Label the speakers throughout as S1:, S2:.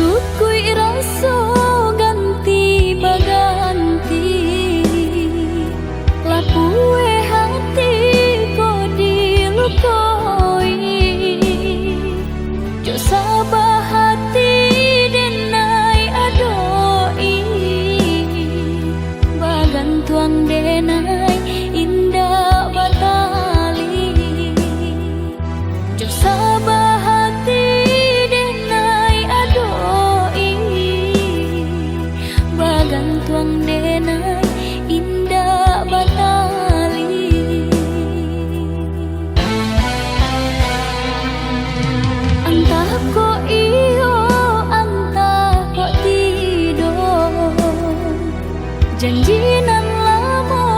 S1: Cukui raso ganti baganti, lapue hati ko dilukoi. Jo sabah hati denai adoi, bagantuang denai indah batali. Jo sabah hati denai adoi, bagantuang denai indah batali. Antah ko iyo, antah ko tido, janjinan lamo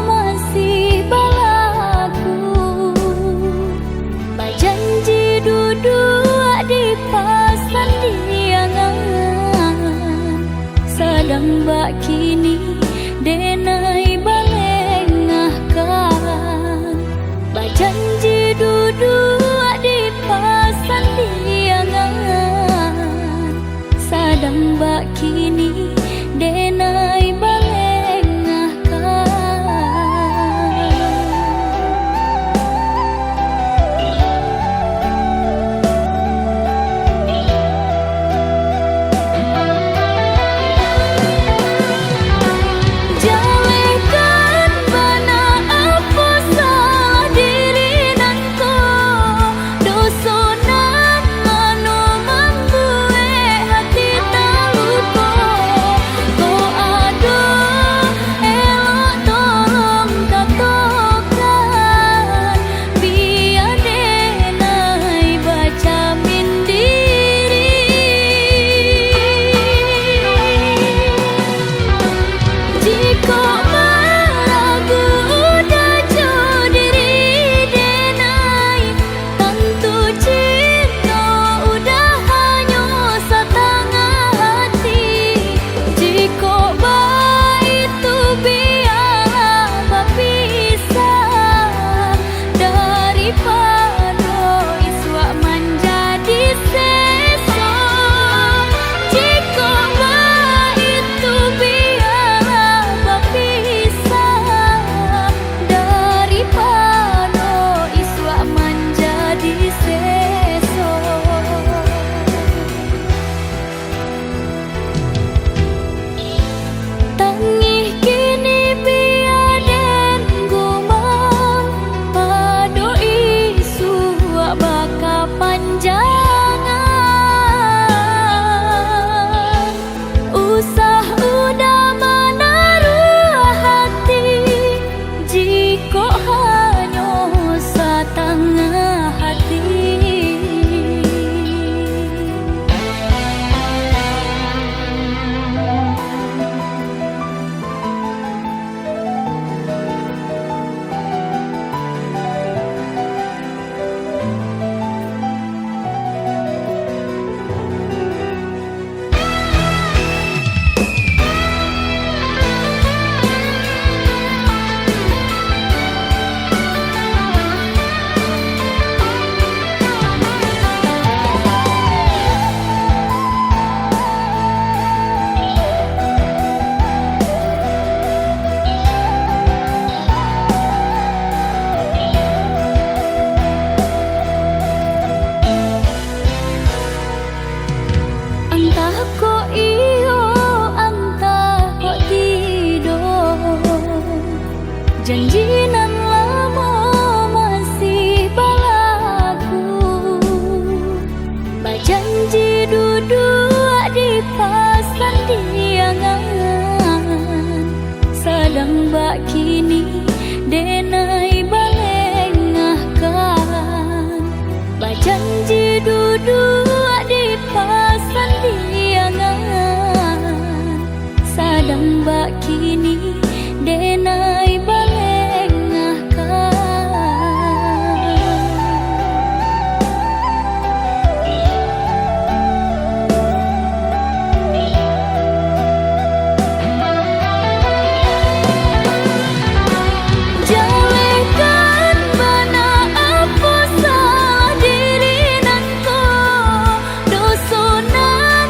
S1: masih balaku. Bajanji duduk di pasan diangan, sedang bak kini denai balengahkan. Bajanji duduk di pasan diangan, sedang bak kini denai balengahkan. Jalekan bana apa salah diri nanko, dosonan manu membue hati taluko. Ko ado elok tolong katokan, biar denai baca mindiri. Jika meragu udah jauh diri denai, tentu cinta udah hanya setengah hati. Jika itu biarlah berpisah, daripada iswa menjadi sesok. Jika itu biarlah berpisah, daripada iswa menjadi sesok. Tangih kini biaden gumam, pado isu baka panjangan. Usah udah menaruh hati, jika hanya setengah hati. Antah ko iyo, antah ko tido, janjinan lamo masih balaku. Bajanji duduk di pasan diangan, sedang bak kini denai balengahkan. Bajanji duduk di pasan diangan, sedang bak kini denai balengahkan. Jalekan bana apa salah diri nanko, dosonan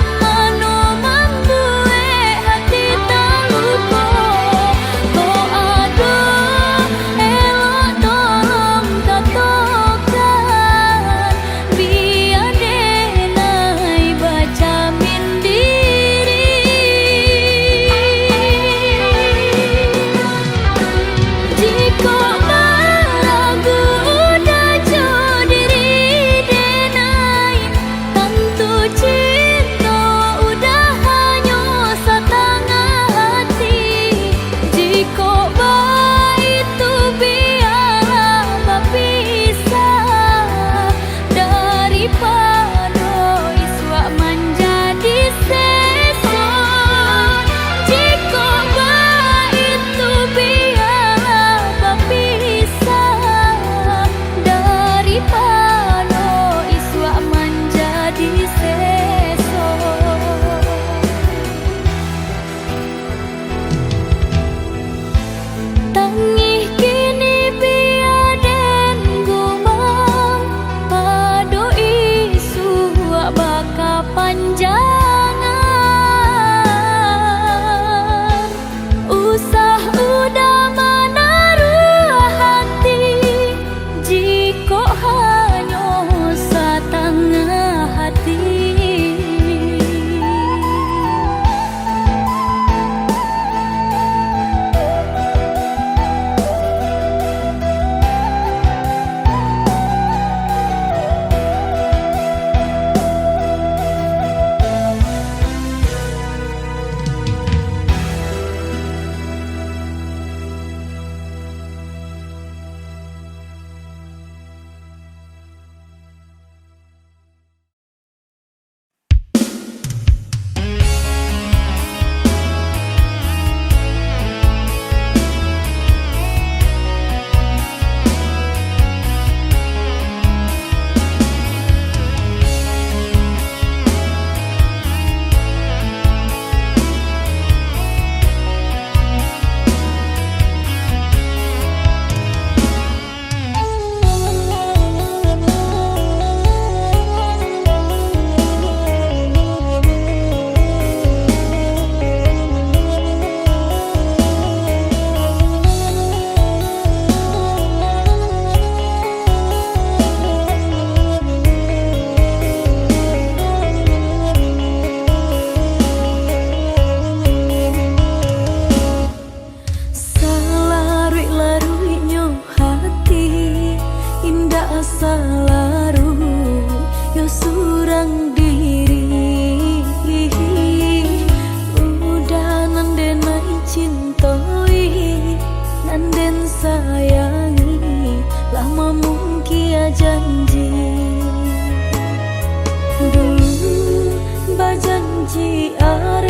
S1: janji are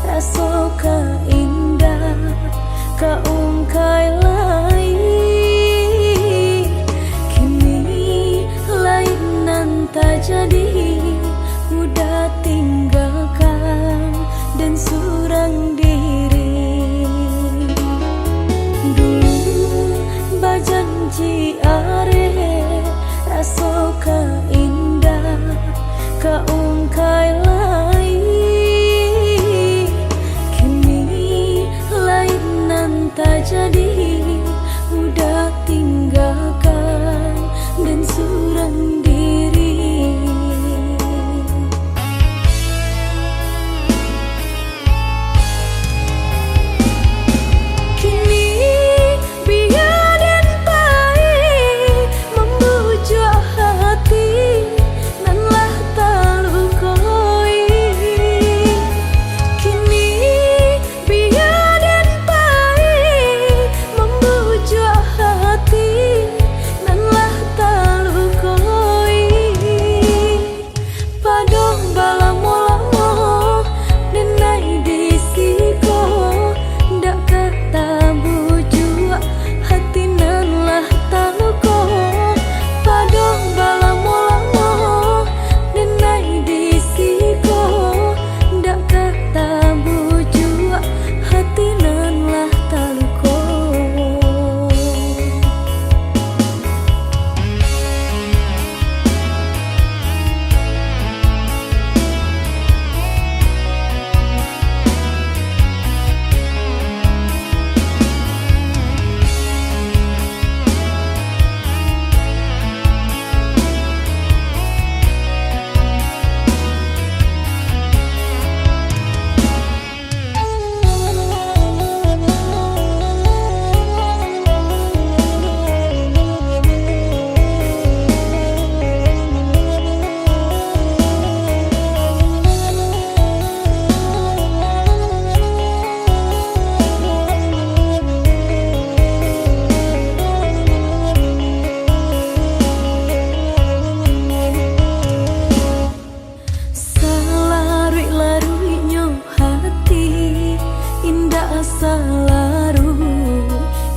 S1: raso ka indah ka ungkai lai kini lain nan tak jadi udah tinggalkan dan surang diri dulu bajanji are raso ka indah ka ungkai lai kini lain nan tak jadi udah tinggalkan dan surang diri kini biar dan pahit membujuk hati nanlah talukoi kini biar dan pahit membujuk hati nanlah talukoi padong balamo-lamo denai disiko dak kata bujuk hati nanlah taluko padong balamo-lamo denai disiko dak kata bujuk hati nanlah taluko Salarui-laruinyo hati indah salaru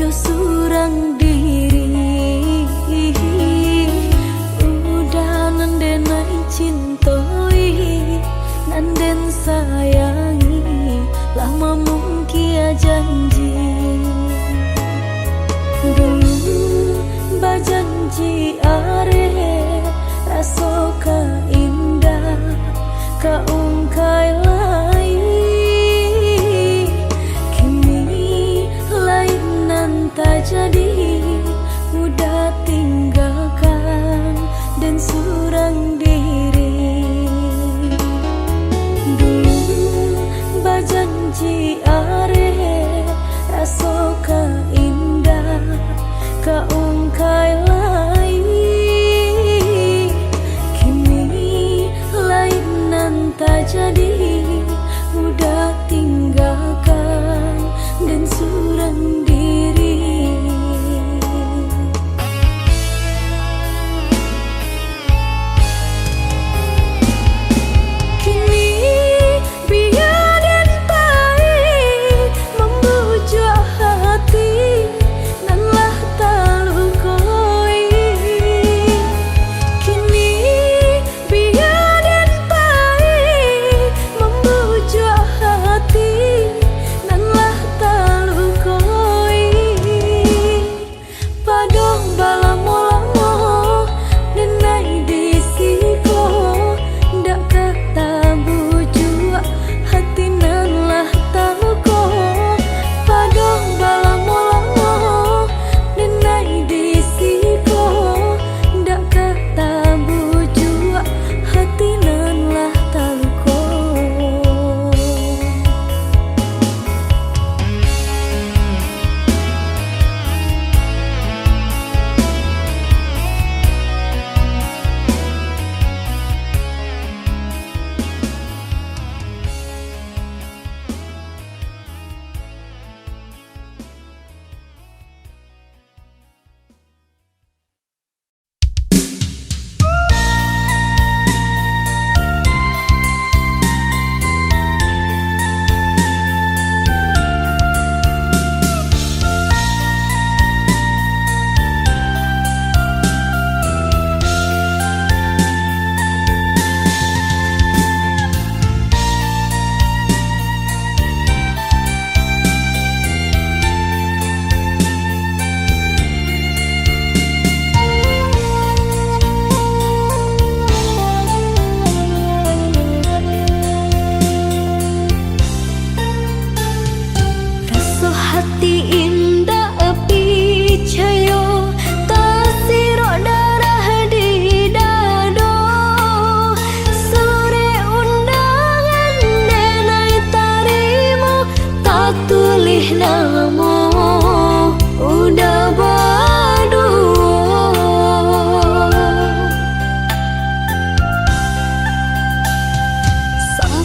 S1: yo surang diri udah nandenai cintoi nanden sayangi lama mungkin janji dulu bajanji are raso ka indah ka ungkai lai kini lain nan tak jadi udah tinggalkan dan surang diri dulu bajanji are raso ka indah ka ungkai lai kini lain nan tak jadi udah tinggalkan dan surang diri kini biar dan pahit membujuk hati nanlah talukoi kini biar dan pahit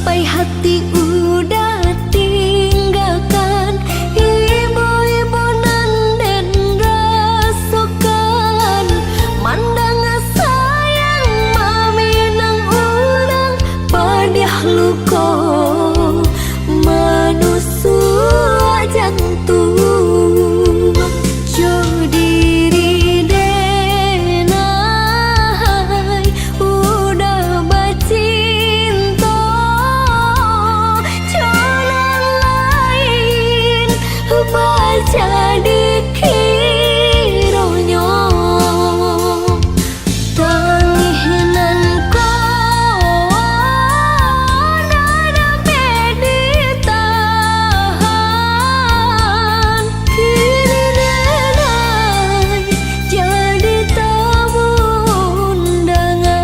S1: sampai hati udah tinggalkan ibu-ibu nan den rasukan mandang sayang mami nang urang padiah luko manusua jantung jo diri denai udah bacinta jalan lain baca dikironyo tanginan ko nada meditahan kini denai jadi tamu undangan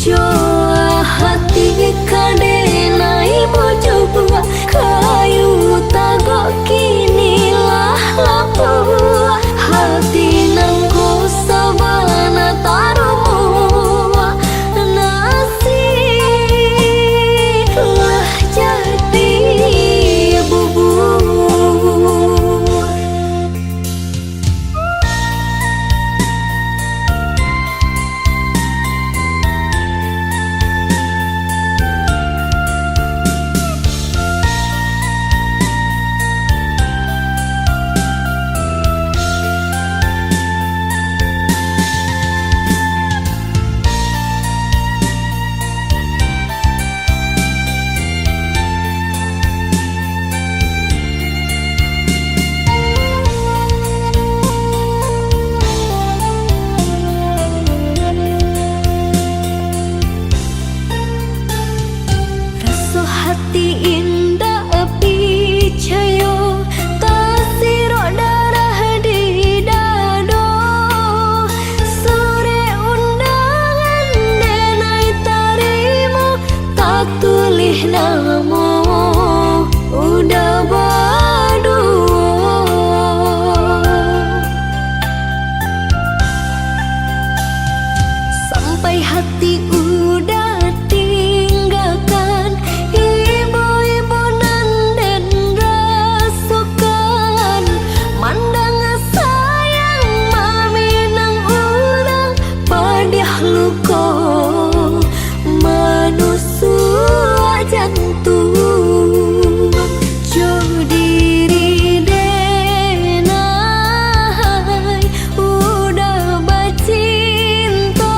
S1: Joa hati kadenai bojo bua kayu tagok kinilah lapua hati nang ko sabana tarumua nasib lah jadi bubur. Rasa hati indah picayo tasiro darah di dado sore undangan denai tarimo tak tulih namo udah badu sampai hati udah tinggalkan ibu-ibu nan den rasukan mandang sayang mami nang urang padiah luko manusua jantung jo diri denai udah bacinta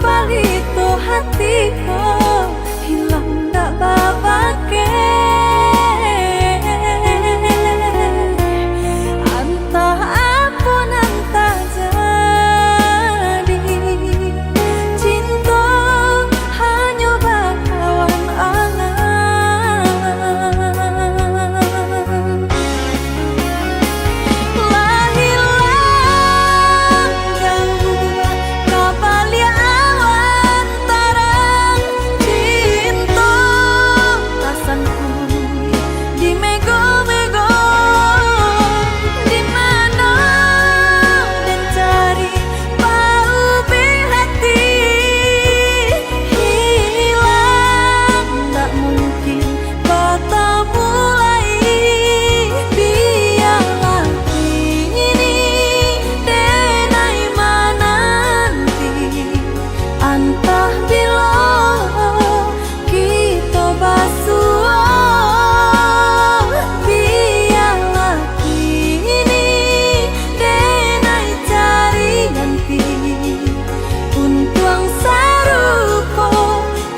S1: palito hatiku hilang dak babake antah apun antah jadi cinta hanya bakawan angan lah hilang jauh kabalia awan tarang cinta rasanku di mego-mego di mana dan cari paubi hati hilang tak mungkin kata mulai biarlah ini denai mananti antah bila kita basuh biarlah ini denai cari ganti untuang saruko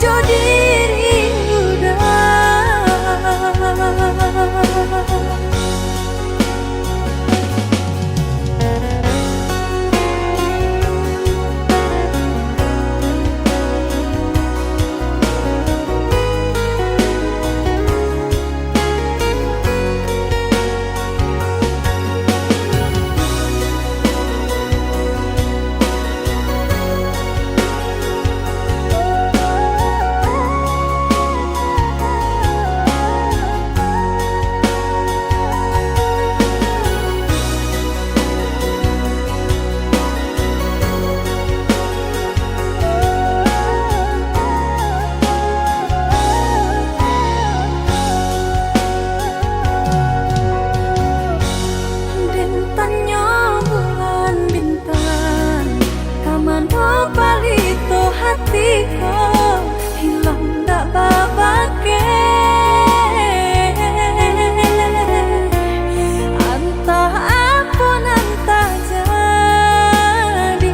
S1: jodiri udah Dentannya bulan bintang kamano palito hatiku hilang dak babake antah apun antah jadi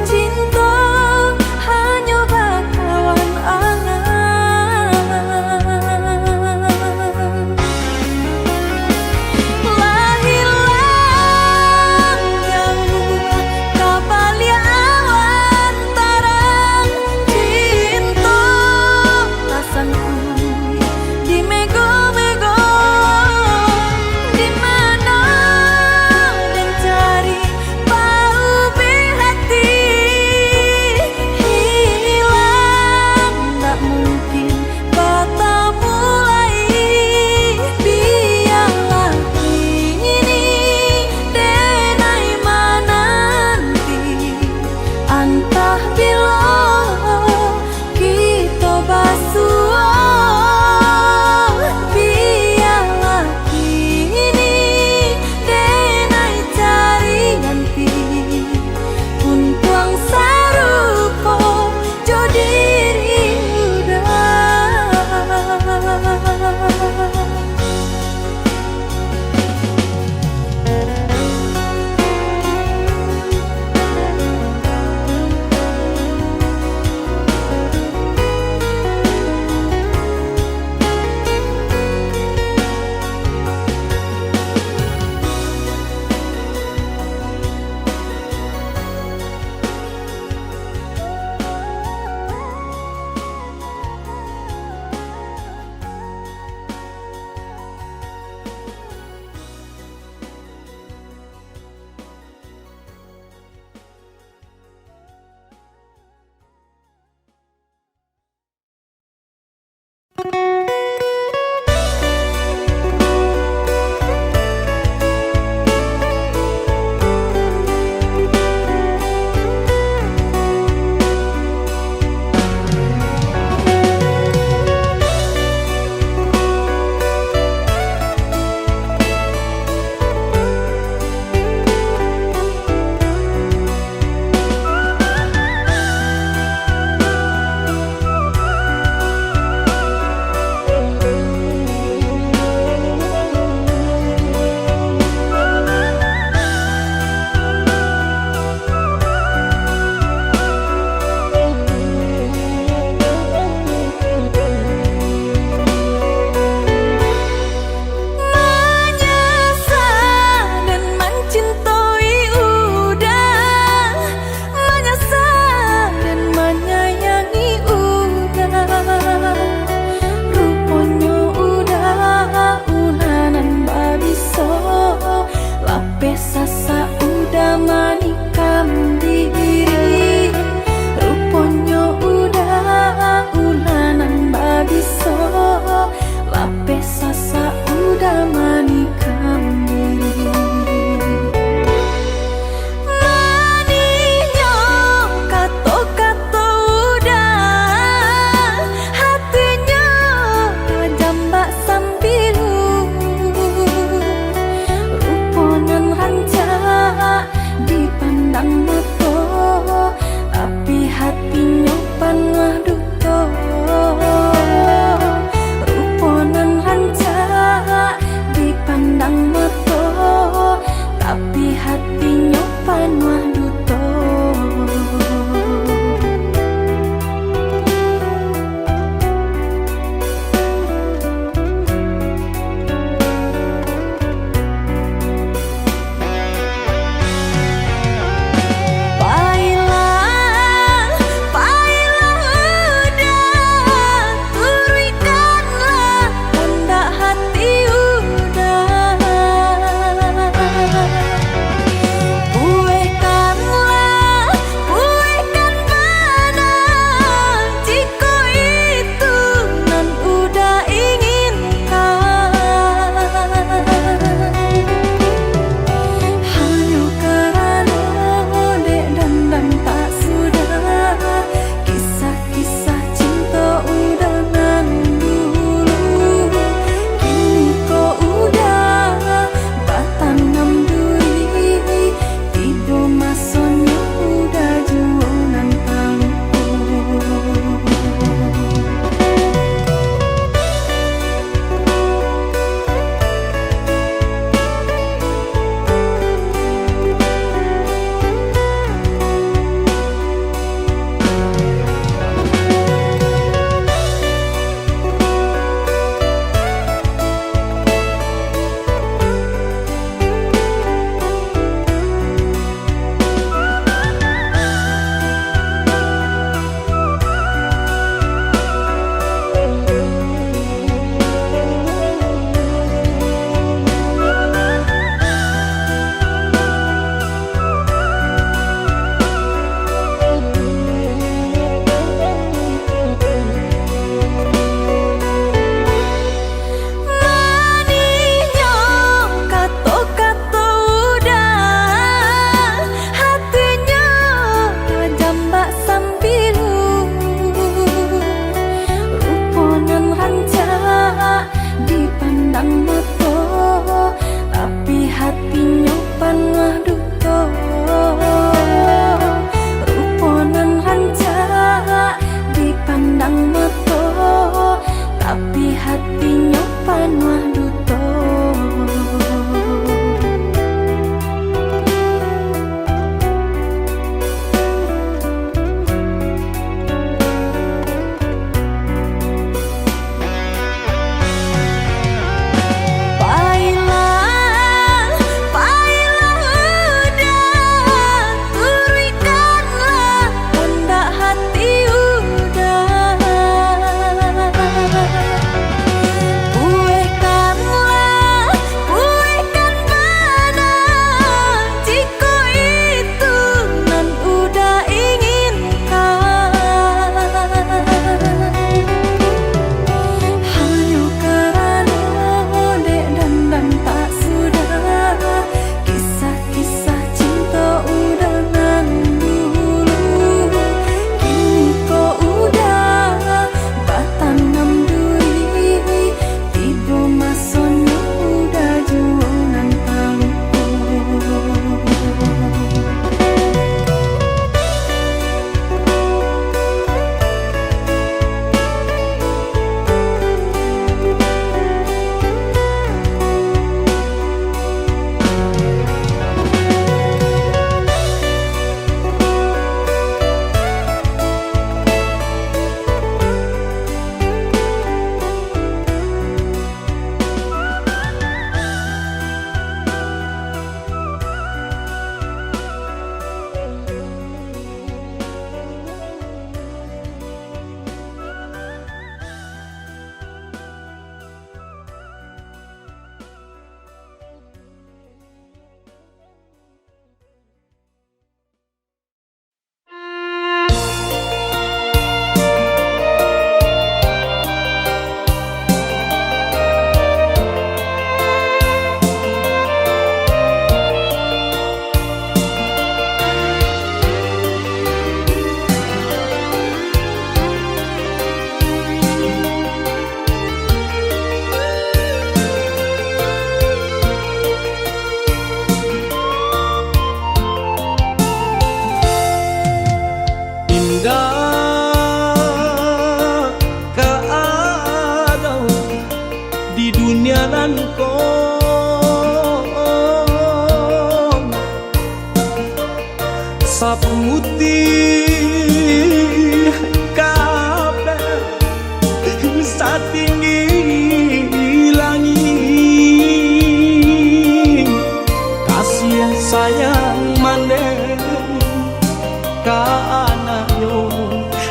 S1: cinta hanya bakawan angan lah hilang jauh kabalia awan tarang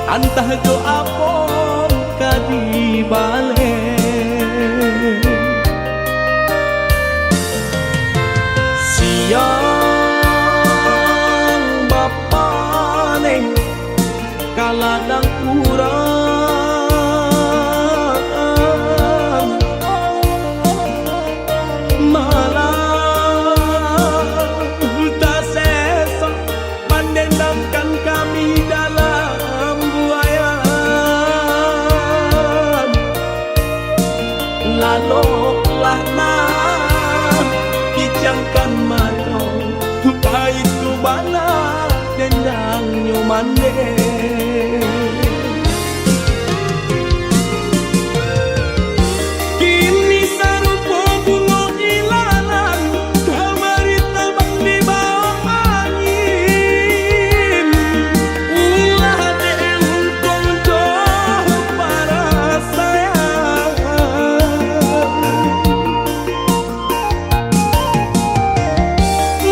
S2: antah doa pom kadibale. Siang bapa neng kaladang urang malah tak sesa mendendamkan kami dalam buayan. Laloklah nah kijangkan matong itu bana dendang nyumande. Kini sarupo bunga ilalang kamari terbang di bawah angin. Ulah deh untung jauh para sayang.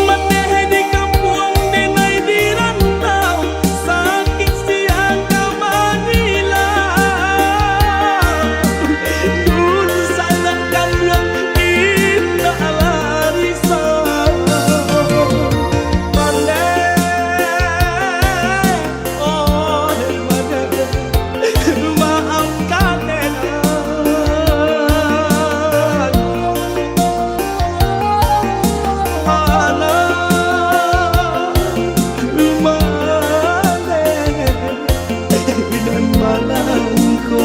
S2: Maneh di kampung denai di rantau sakit siang kamanila. Dun sangat kanyang indah larisan. Maneh, oh maneh, maafkan enak. Dan malangko.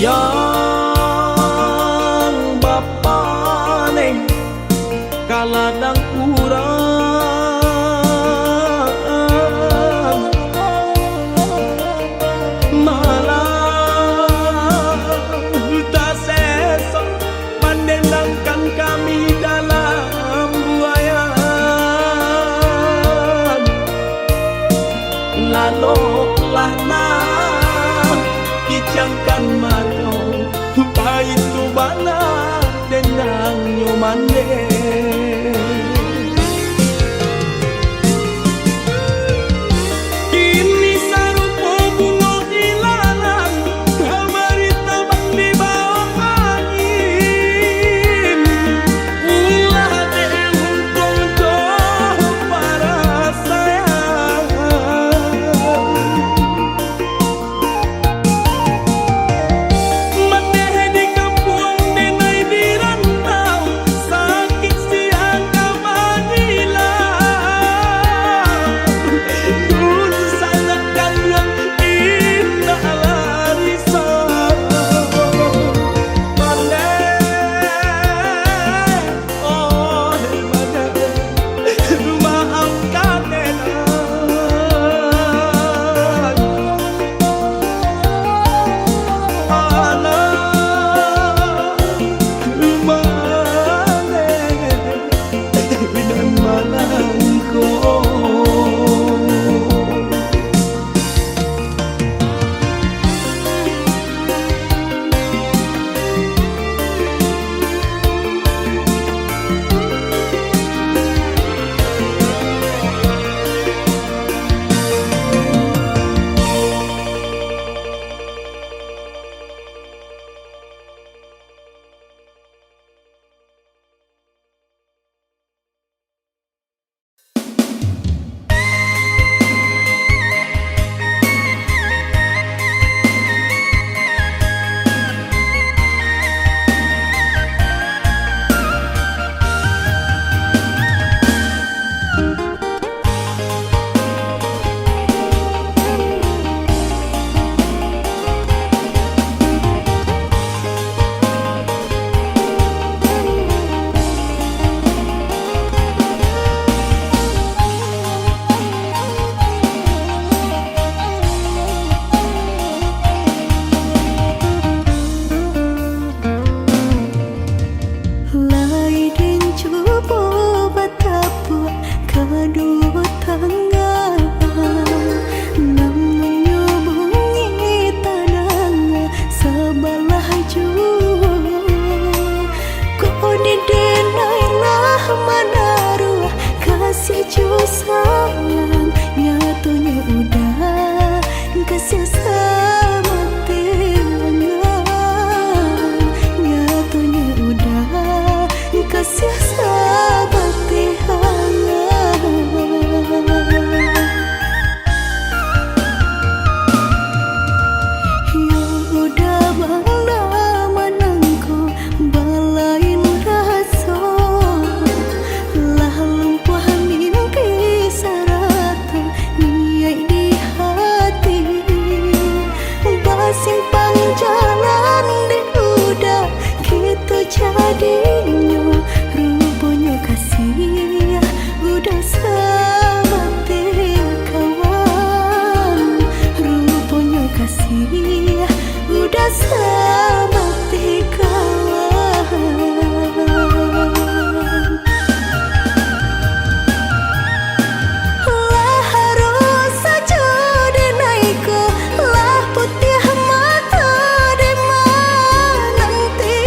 S2: Siang bapa neng kaladang urang malah tak sesa mendendangkan kami dalam buayan. Laloklah nah kijangkan matong itu bana dendang nyumande. Kini sarupo bunga ilalang kamari terbang di bawah angin. Ulah deh untung jauh para sayang. Maneh di kampung denai di rantau sakit
S1: adu tangga, namun bunyi tanang sebelah jua. Kau didenailah menaruh kasih ju sayang, nyatunya udah kasih sama tiangan, nyatunya udah kasih sama tiangan. Yang udah bangla menangku balain rasa, lah lumpuh mimpi sarata niat di hati. Basimpang jalan di udah gitu jadinya, rupanya kasih udah sama kawan, rupanya kasih udah sama kawan. Lah harus saja denaiku, lah putih mata dema nanti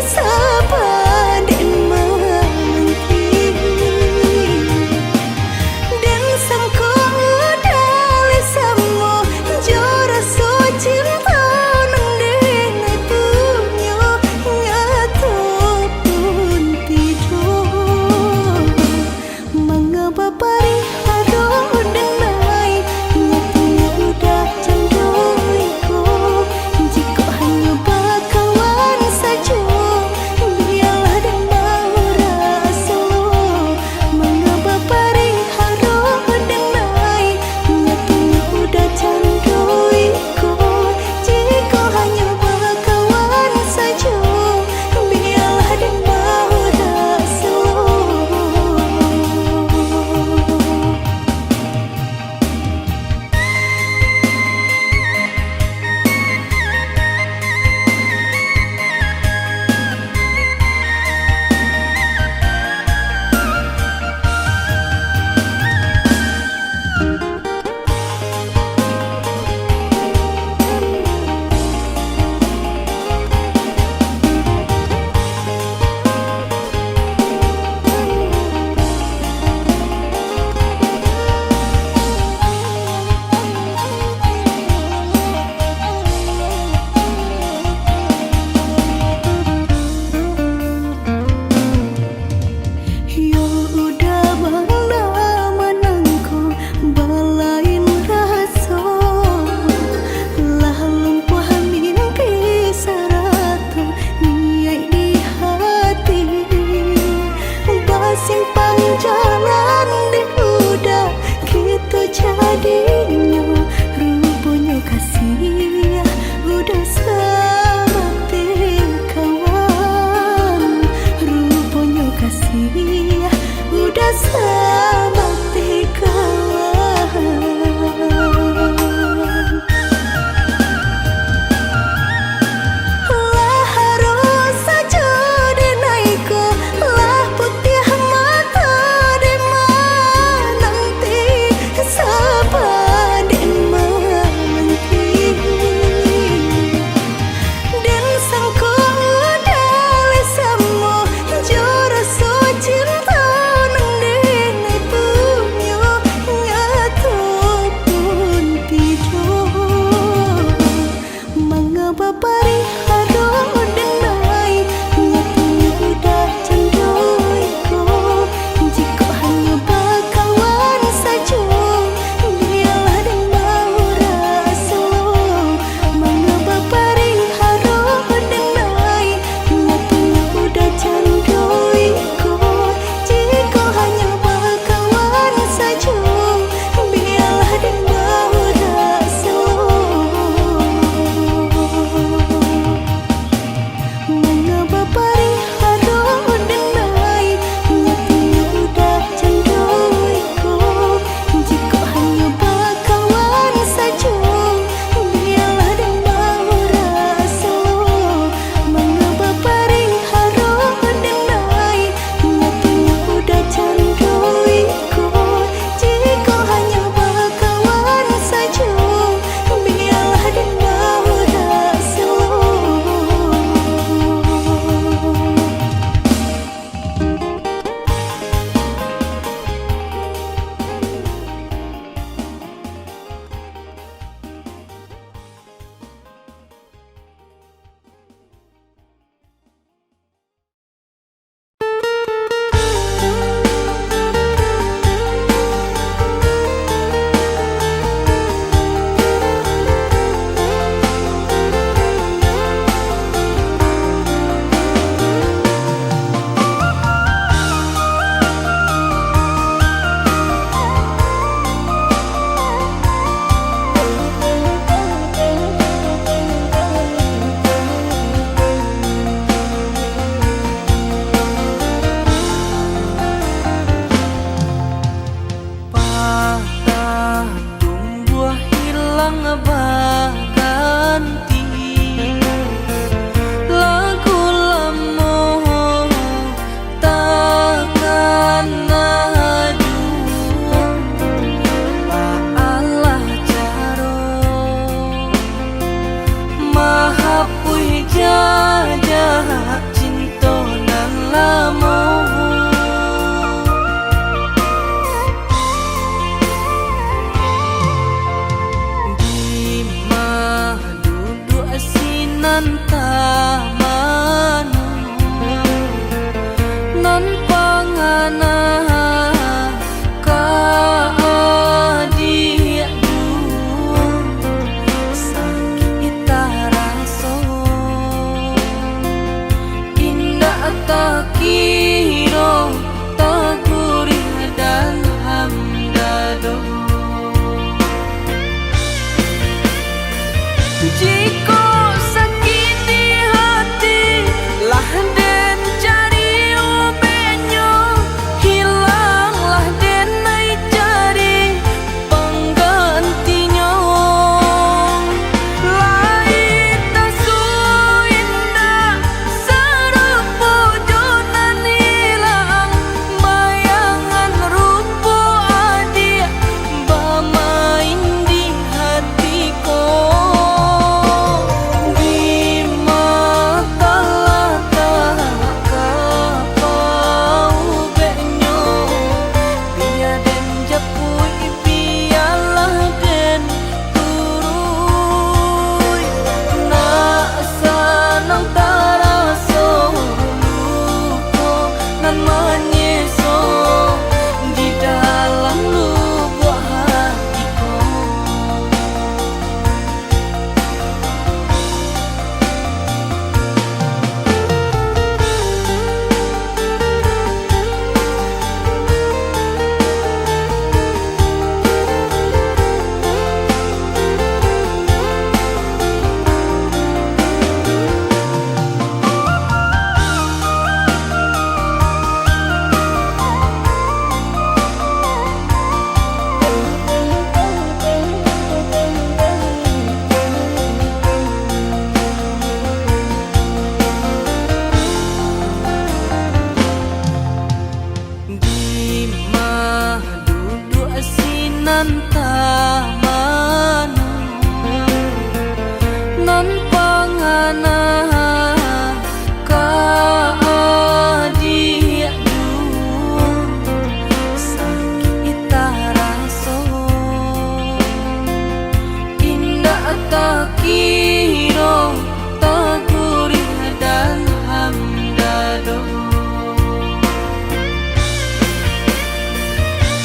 S1: sabaden menanti. Dan samku dali samo jora so cinta nang punyo nyatu pun tidur. Mengapa pari haru denai, nyatunya udah candoiku. Jika hanya bakawan saja, biarlah dan mau rasa. Mengapa pari haru denai, nyatunya udah candoiku. Jika hanya bakawan saja, biarlah dan mau rasa.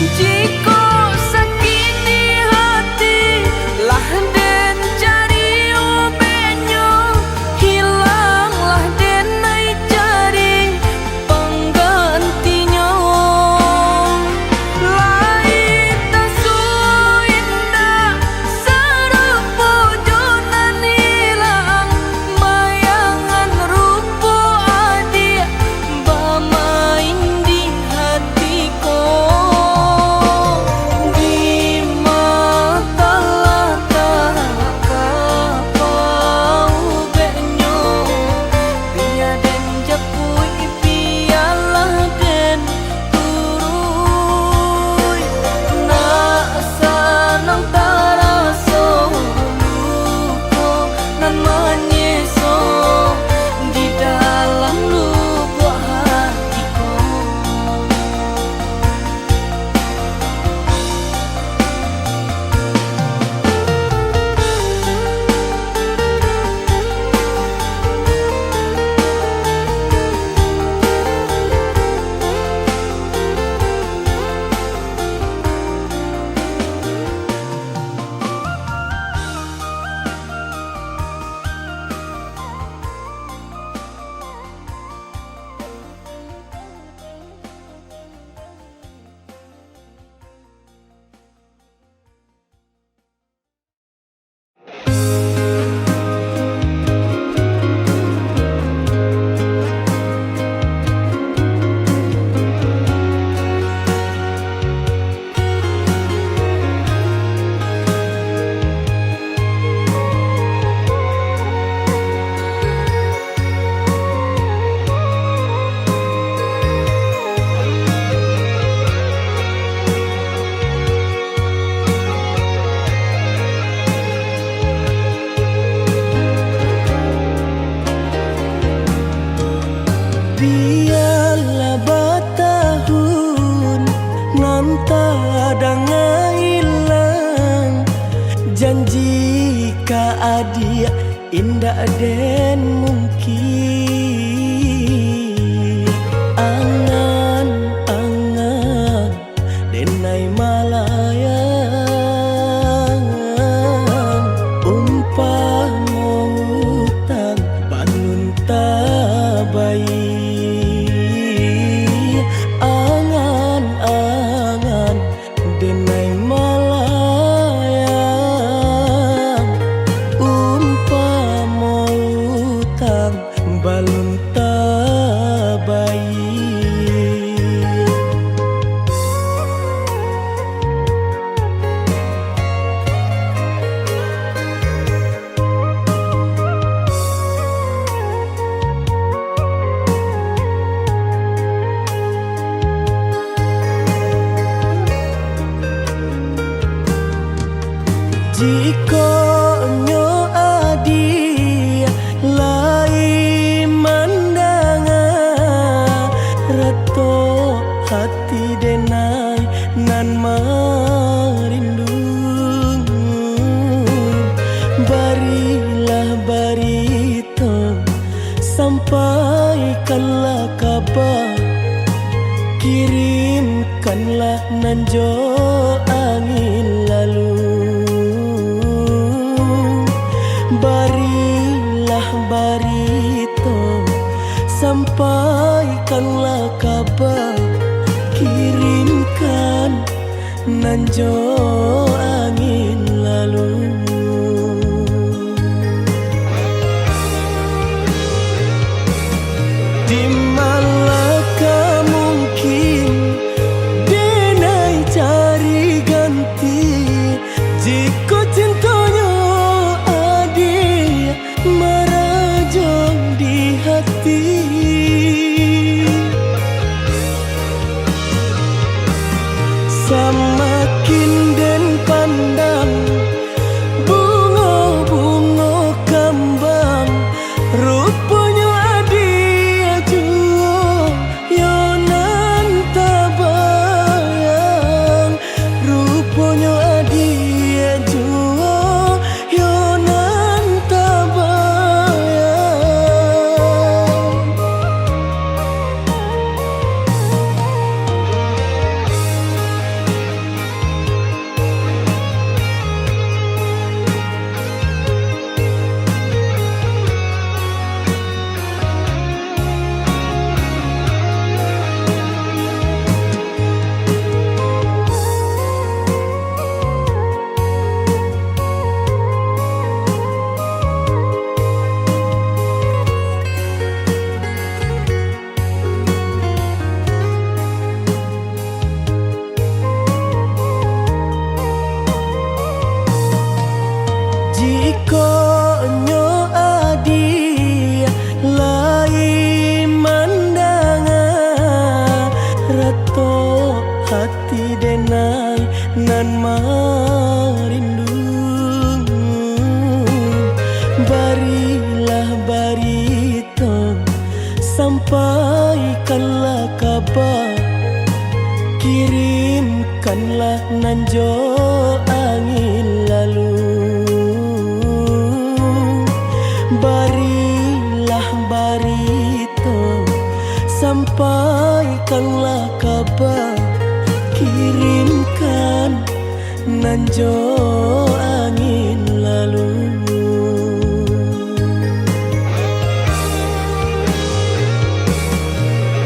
S1: Jika sakini hati lah den cari obatnya, hilanglah den naik cari penggantinya. Lain tak indah serupa jonan hilang, bayangan rupa adia bermain di hatiku. Di mata lata kapau benyo, biar den japui biarlah den turui. Nak sanang taraso luko nan menyeso di dalam lubuk hatiku. Biarlah batahun nan tak hilang, janji ka adia indah den mungkin. Angan-angan denai malayang, umpama utang banun tabai. Angan-angan denai malayang, umpama utang balun tabai. Jika nyo adi lai mandanga, reto hati denai nan marindung. Barilah barito sampaikanlah kabar, kirimkanlah nanjo angin lalu. Barilah barito sampaikanlah kabar, kirimkan nanjo angin lalu. Di manakah mungkin denai cari ganti, jika cintanya adi merajang di hati. Semakin den pandang bunga-bunga kembang, rupanya adi ajuo yonan tabayang. Rupanya adi ajuo yonan tabayang. nan marindu. Barilah barito, sampaikanlah kabar, kirimkanlah nanjo angin lalu. Barilah barito, sampaikanlah kabar, kirimkan nanjo angin lalu.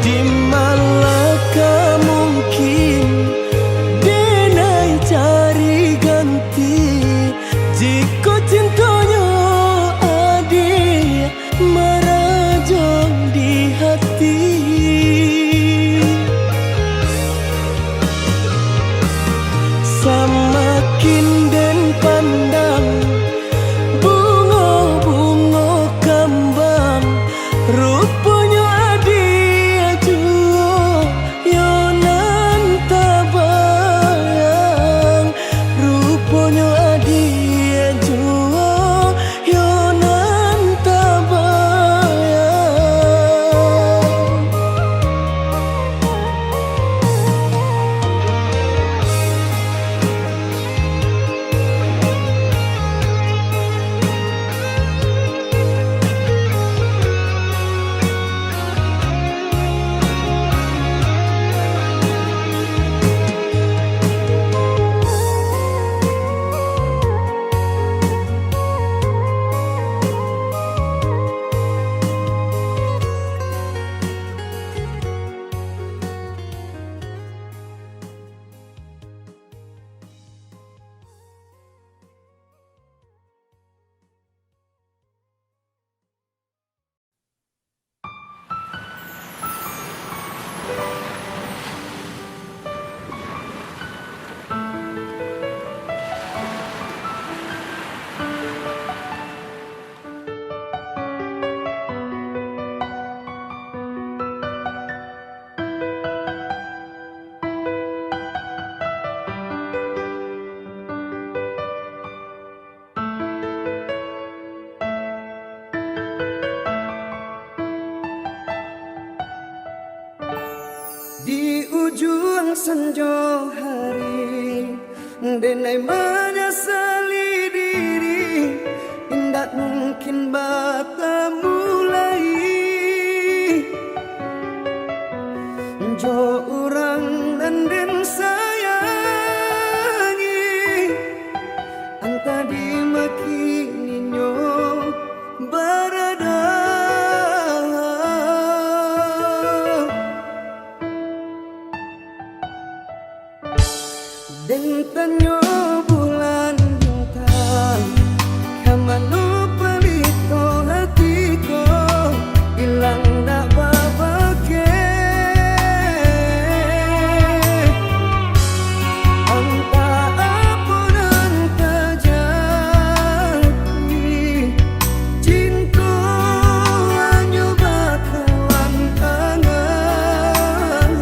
S1: Di malakah mungkin denai cari ganti, jika cintanya adik merajang di hati. Samakin den pandang bunga-bunga kembang, rupanya adik jua yonan tabayang. Rupanya adik jua yonan tabayang. Di ujung senja hari, denai menyesali diri, indak mungkin bata mulai. Jo orang dan den sayangi, anta dimakininya barada. Dentanyo bulan bintang, kamano palito hatiko, ilang dak babake. Anta apun anta jadi, cinta hanya bakalan angan.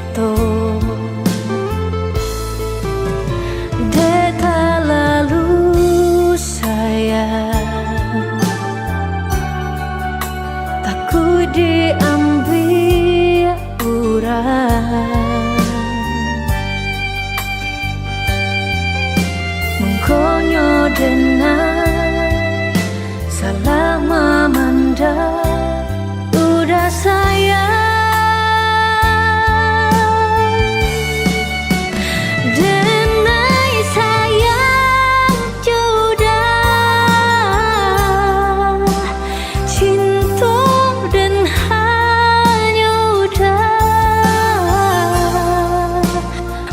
S3: itu deta lalu sayang, takut diambil orang, mengkonyo denai salah memandang udah sayang. Denai sayang sudah cinta dan hanya udah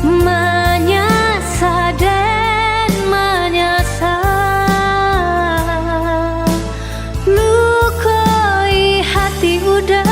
S3: menyasa dan menyasa lukai hati udah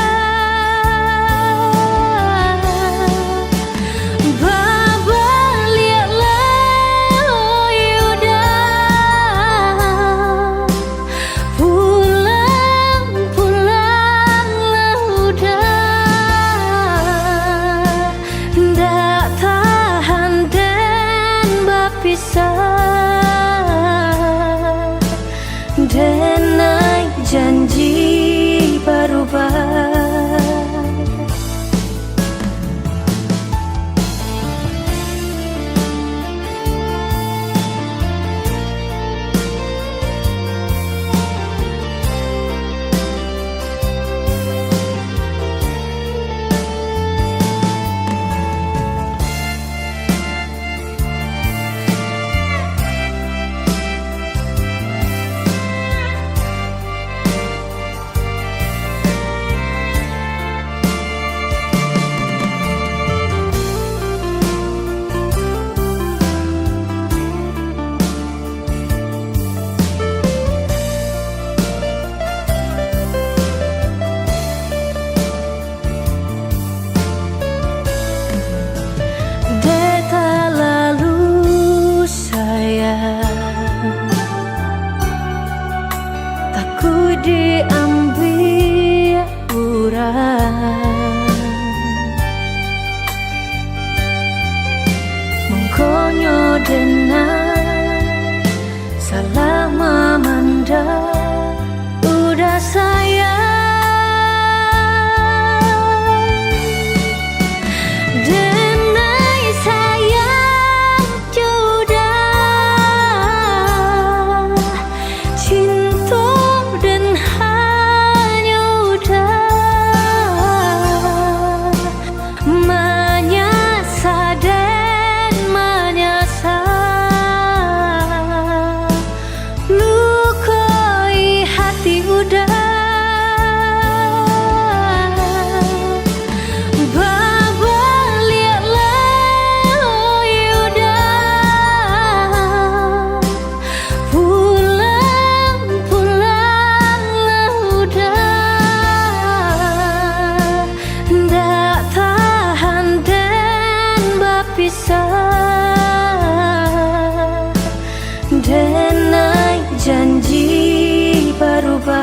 S3: denai janji berubah. Takut diambil orang, mengkonyo denai salah memandang udah sayang. Denai sayang sudah cinta dan hanya udah menyasa dan menyasa lukai hati udah denai janji berubah.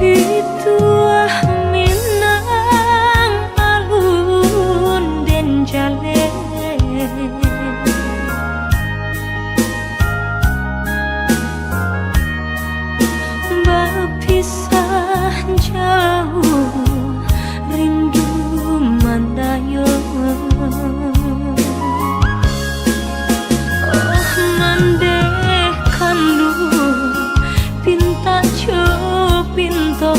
S3: Pituah minang alun den jale berpisah jauh rindu mandayo mandeh kandu pinta jo pinto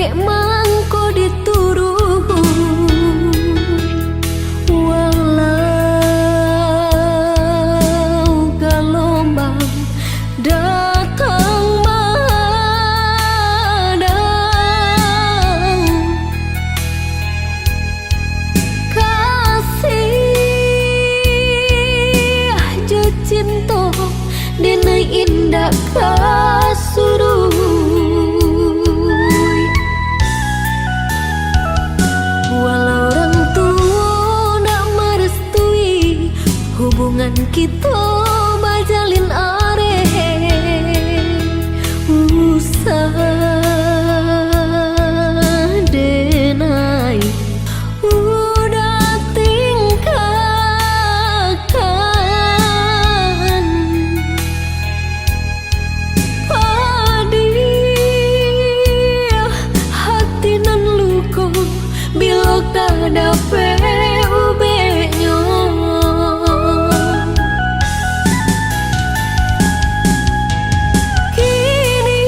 S3: dek mangko diturun walau gelombang datang madang kasih je cinta dina indah kasurui walau orang tua nak merestui hubungan kita bajalin usah denai udah tingkahkan padih hati nan luka bila kada ubenya kini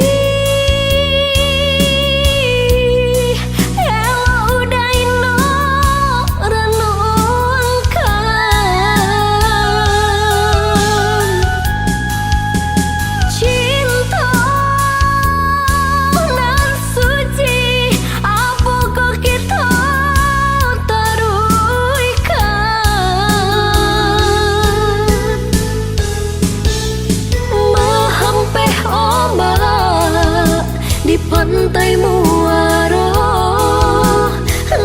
S3: ela udah ino renungkan cinta nan suci apa kok kita taruikan mahampeh ombak di pantai muara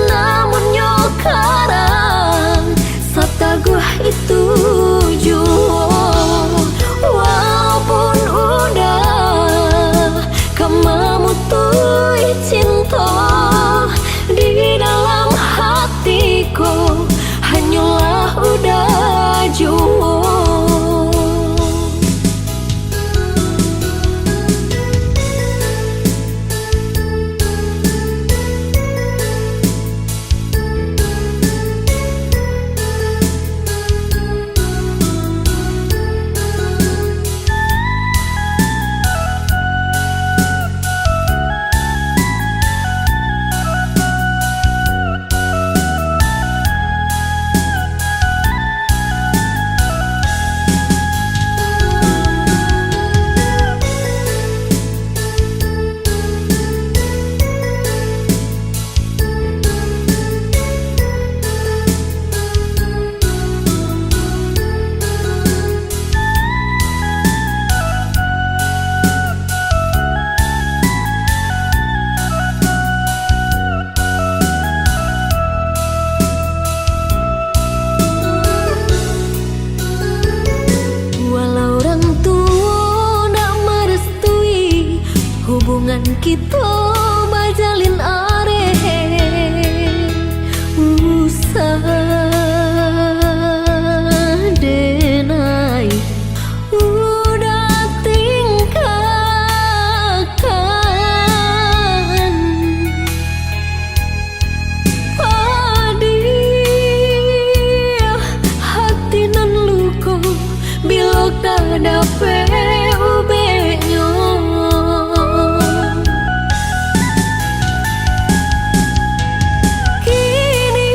S3: namun nyokarang sataguh itu jua walaupun udah kemamutui cinta di dalam hatiku hanyalah udah jua walau orang tua nak merestui hubungan kita bajalin usah denai udah tingkahkan padih hati nan luka bila kada ubenya kini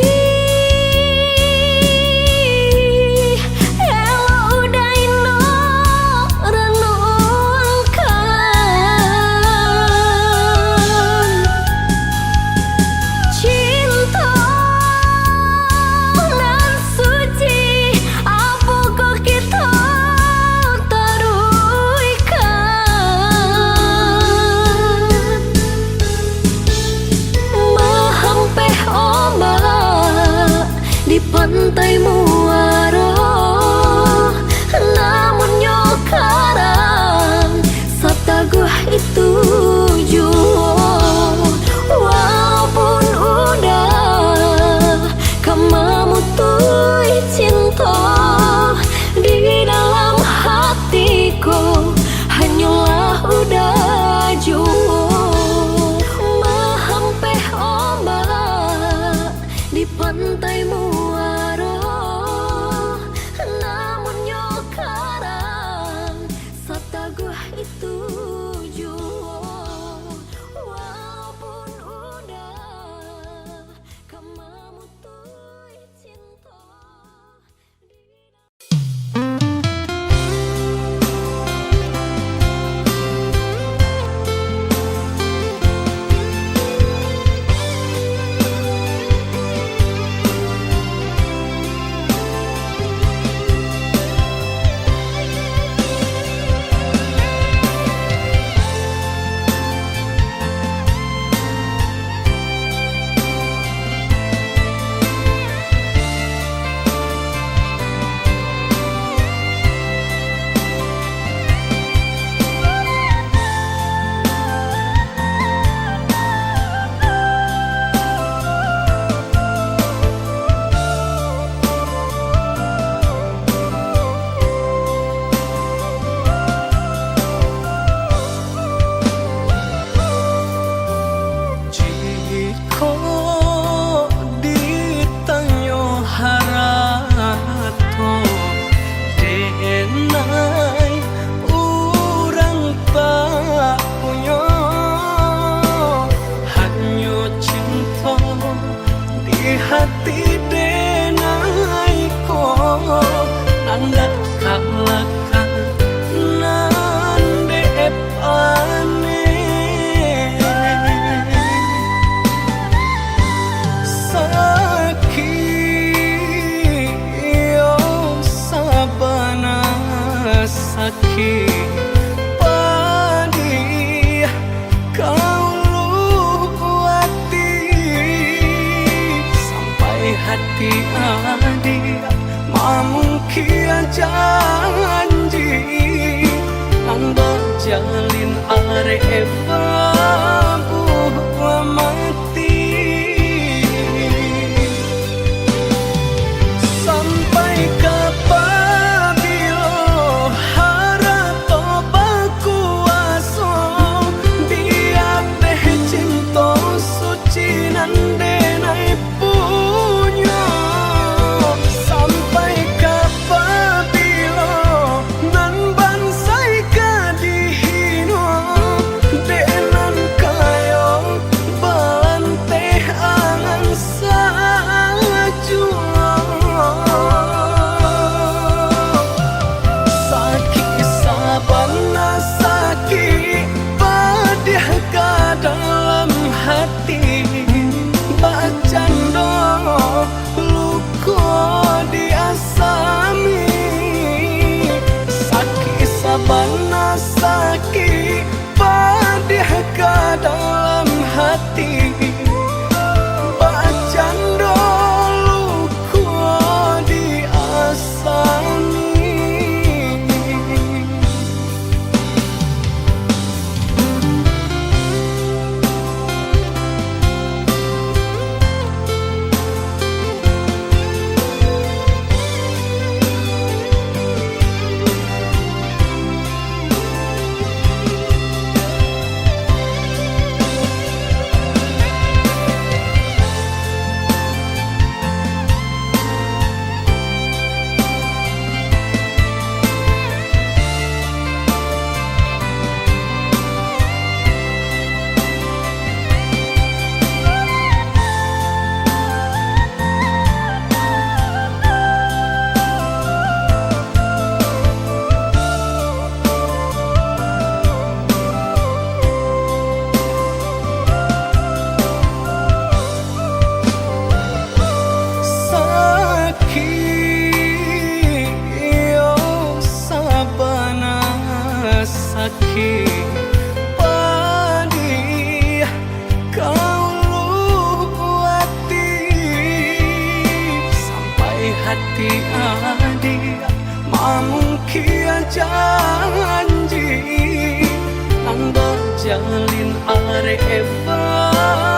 S2: jalin are Eva